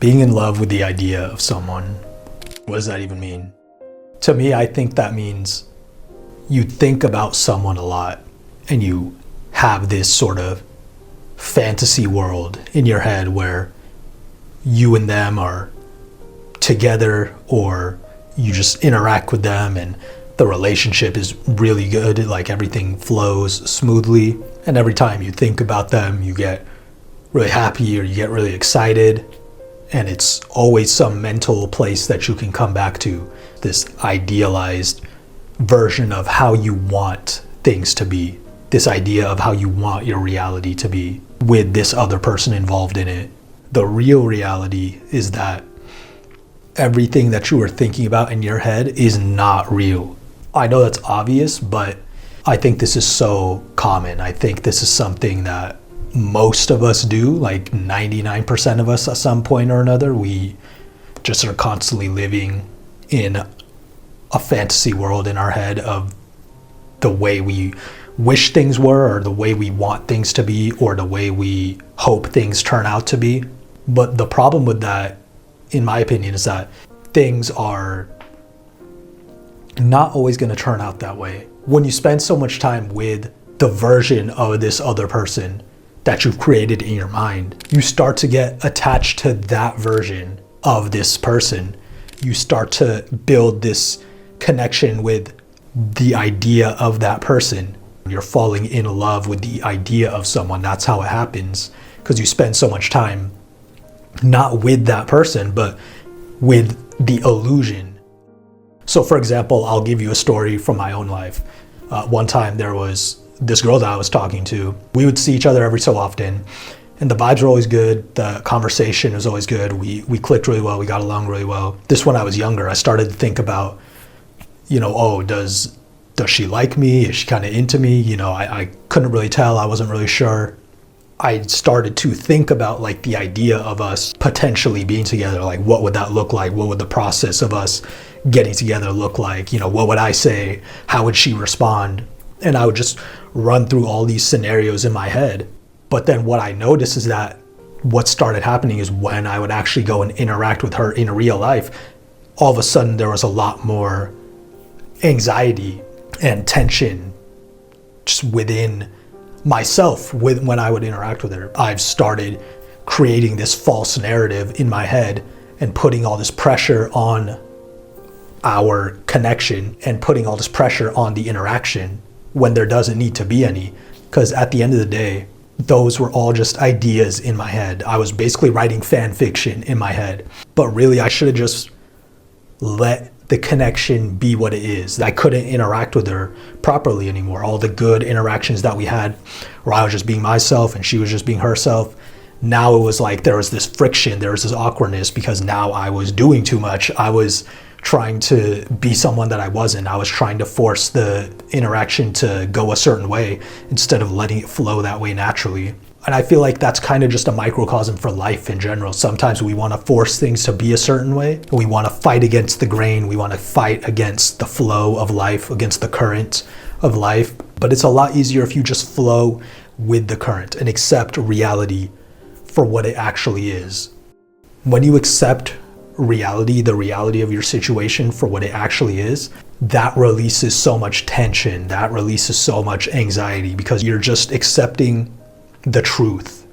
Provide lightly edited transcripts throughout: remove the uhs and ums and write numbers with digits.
Being in love with the idea of someone, what does that even mean? To me, I think that means you think about someone a lot and you have this sort of fantasy world in your head where you and them are together, or you just interact with them and the relationship is really good, like everything flows smoothly, and every time you think about them you get really happy or you get really excited, and it's always some mental place that you can come back to, this idealized version of how you want things to be, this idea of how you want your reality to be with this other person involved in it. The real reality is that everything that you are thinking about in your head is not real. I know that's obvious, but I think this is so common. I think this is something that most of us do, like 99% of us at some point or another. We just are constantly living in a fantasy world in our head of the way we wish things were, or the way we want things to be, or the way we hope things turn out to be. But the problem with that, in my opinion, is that things are not always going to turn out that way. When you spend so much time with the version of this other person that you've created in your mind, you start to get attached to that version of this person. You start to build this connection with the idea of that person. You're falling in love with the idea of someone. That's how it happens, because you spend so much time not with that person, but with the illusion. So for example, I'll give you a story from my own life. One time there was this girl that I was talking to. We would see each other every so often, and the vibes were always good. The conversation was always good. We clicked really well. We got along really well. This, when I was younger, I started to think about, oh, does she like me? Is she kind of into me? I couldn't really tell. I wasn't really sure. I started to think about like the idea of us potentially being together. Like, what would that look like? What would the process of us getting together look like? What would I say? How would she respond? And I would just run through all these scenarios in my head. But then what I noticed is that what started happening is when I would actually go and interact with her in real life, all of a sudden there was a lot more anxiety and tension just within myself when I would interact with her. I've started creating this false narrative in my head and putting all this pressure on our connection and putting all this pressure on the interaction when there doesn't need to be any. Because at the end of the day, those were all just ideas in my head. I was basically writing fan fiction in my head. But really, I should have just let the connection be what it is. I couldn't interact with her properly anymore. All the good interactions that we had, where I was just being myself and she was just being herself, now it was like there was this friction, there was this awkwardness, because now I was doing too much. I was trying to be someone that I wasn't. I was trying to force the interaction to go a certain way instead of letting it flow that way naturally. And I feel like that's kind of just a microcosm for life in general. Sometimes we want to force things to be a certain way. We want to fight against the grain. We want to fight against the flow of life, against the current of life. But it's a lot easier if you just flow with the current and accept reality for what it actually is. When you accept reality, the reality of your situation for what it actually is, that releases so much tension, that releases so much anxiety, because you're just accepting the truth.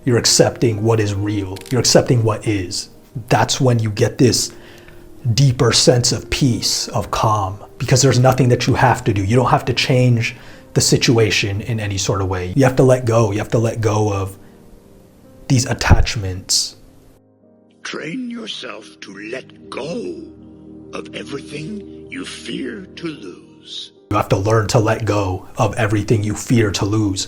You're accepting what is real. You're accepting what is. That's when you get this deeper sense of peace, of calm, because there's nothing that you have to do. You don't have to change the situation in any sort of way. You have to let go. You have to let go of these attachments. Train yourself to let go of everything you fear to lose. You have to learn to let go of everything you fear to lose.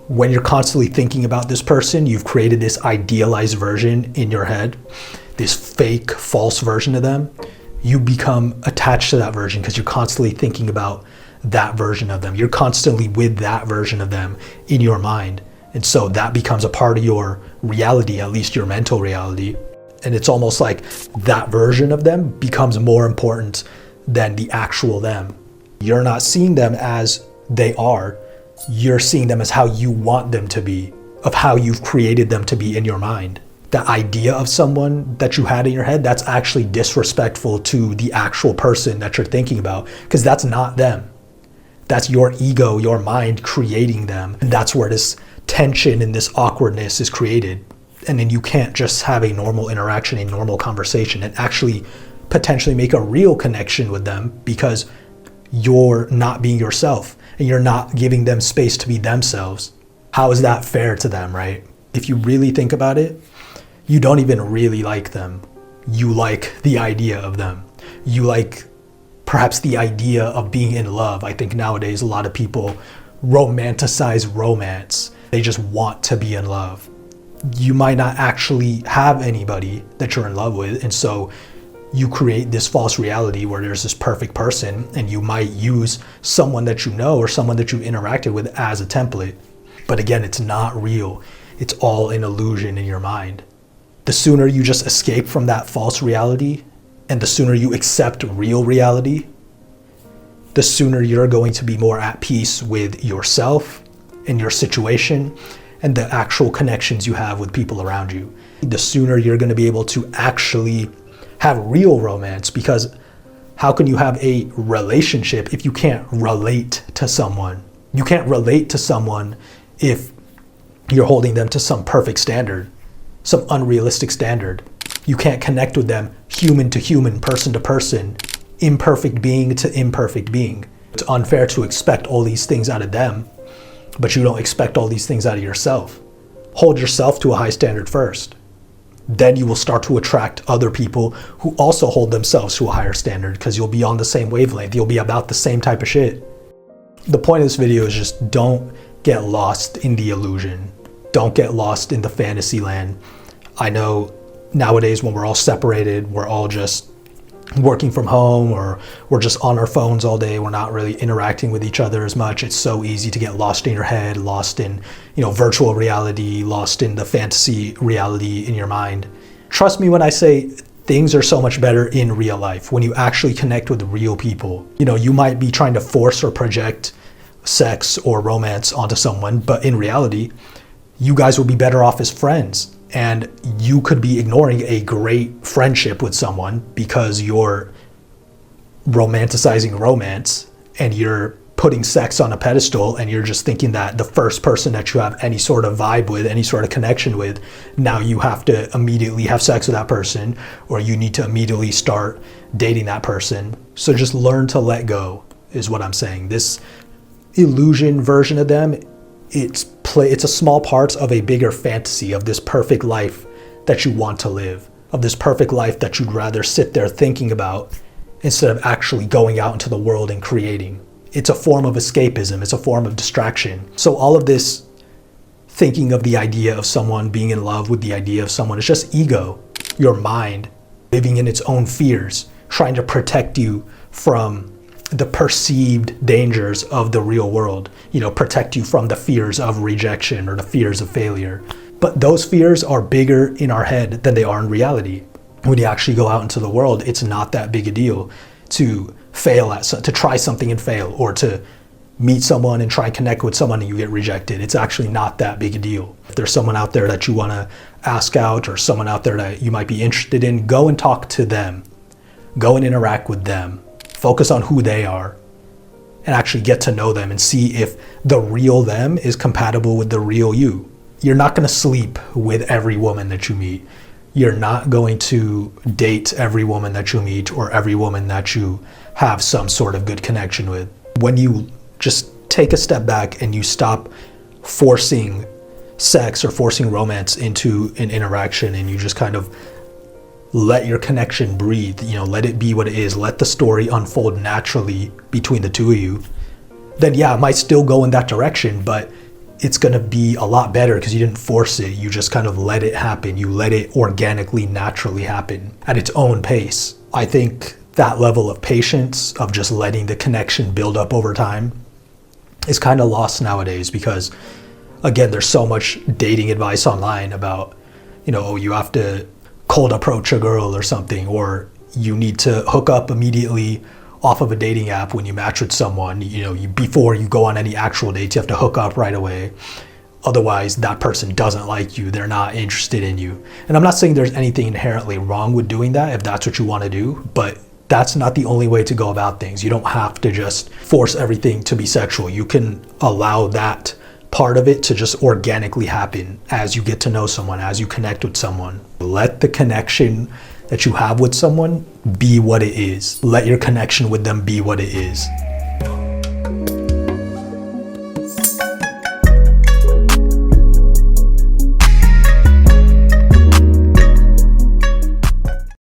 When you're constantly thinking about this person, you've created this idealized version in your head, this fake, false version of them. You become attached to that version because you're constantly thinking about that version of them. You're constantly with that version of them in your mind. And so that becomes a part of your reality, at least your mental reality. And it's almost like that version of them becomes more important than the actual them. You're not seeing them as they are. You're seeing them as how you want them to be, of how you've created them to be in your mind. the idea of someone that you had in your head, that's actually disrespectful to the actual person that you're thinking about, because that's not them. That's your ego, your mind creating them. And that's where this tension and this awkwardness is created. And then you can't just have a normal interaction, a normal conversation, and actually potentially make a real connection with them, because you're not being yourself and you're not giving them space to be themselves. How is that fair to them, right? If you really think about it, you don't even really like them. You like the idea of them. You like perhaps the idea of being in love. I think nowadays a lot of people romanticize romance. They just want to be in love. You might not actually have anybody that you're in love with, and so you create this false reality where there's this perfect person, and you might use someone that you know or someone that you interacted with as a template. But again, it's not real. It's all an illusion in your mind. The sooner you just escape from that false reality, and the sooner you accept real reality, the sooner you're going to be more at peace with yourself and your situation and the actual connections you have with people around you. The sooner you're going to be able to actually have real romance, because how can you have a relationship if you can't relate to someone? You can't relate to someone if you're holding them to some perfect standard, some unrealistic standard. You can't connect with them human to human, person to person, imperfect being to imperfect being. It's unfair to expect all these things out of them, but you don't expect all these things out of yourself. Hold yourself to a high standard first. Then you will start to attract other people who also hold themselves to a higher standard, because you'll be on the same wavelength. You'll be about the same type of shit. The point of this video is just don't get lost in the illusion. Don't get lost in the fantasy land. I know nowadays when we're all separated, we're all just working from home, or we're just on our phones all day. We're not really interacting with each other as much. It's so easy to get lost in your head, lost in, virtual reality, lost in the fantasy reality in your mind. Trust me when I say things are so much better in real life when you actually connect with real people. You might be trying to force or project sex or romance onto someone, but in reality, you guys will be better off as friends. And you could be ignoring a great friendship with someone because you're romanticizing romance and you're putting sex on a pedestal, and you're just thinking that the first person that you have any sort of vibe with, any sort of connection with, now you have to immediately have sex with that person, or you need to immediately start dating that person. So just learn to let go is what I'm saying. This illusion version of them, it's a small part of a bigger fantasy of this perfect life that you want to live, of this perfect life that you'd rather sit there thinking about instead of actually going out into the world and creating. It's a form of escapism. It's a form of distraction. So all of this thinking of the idea of someone, being in love with the idea of someone, is just ego, your mind living in its own fears, trying to protect you from the perceived dangers of the real world, protect you from the fears of rejection or the fears of failure. But those fears are bigger in our head than they are in reality. When you actually go out into the world, it's not that big a deal to fail to try something and fail, or to meet someone and try and connect with someone and you get rejected. It's actually not that big a deal. If there's someone out there that you want to ask out, or someone out there that you might be interested in, go and talk to them. Go and interact with them. Focus on who they are and actually get to know them and see if the real them is compatible with the real you. You're not going to sleep with every woman that you meet. You're not going to date every woman that you meet, or every woman that you have some sort of good connection with. When you just take a step back and you stop forcing sex or forcing romance into an interaction, and you just kind of let your connection breathe, let it be what it is, let the story unfold naturally between the two of you, then yeah, it might still go in that direction, but it's going to be a lot better because you didn't force it. You just kind of let it happen. You let it organically, naturally happen at its own pace. I think that level of patience, of just letting the connection build up over time, is kind of lost nowadays, because again, there's so much dating advice online about, you have to cold approach a girl or something, or you need to hook up immediately off of a dating app when you match with someone. Before you go on any actual dates, you have to hook up right away. Otherwise, that person doesn't like you. They're not interested in you. And I'm not saying there's anything inherently wrong with doing that if that's what you want to do, but that's not the only way to go about things. You don't have to just force everything to be sexual. You can allow that part of it to just organically happen as you get to know someone, as you connect with someone. Let the connection that you have with someone be what it is. Let your connection with them be what it is.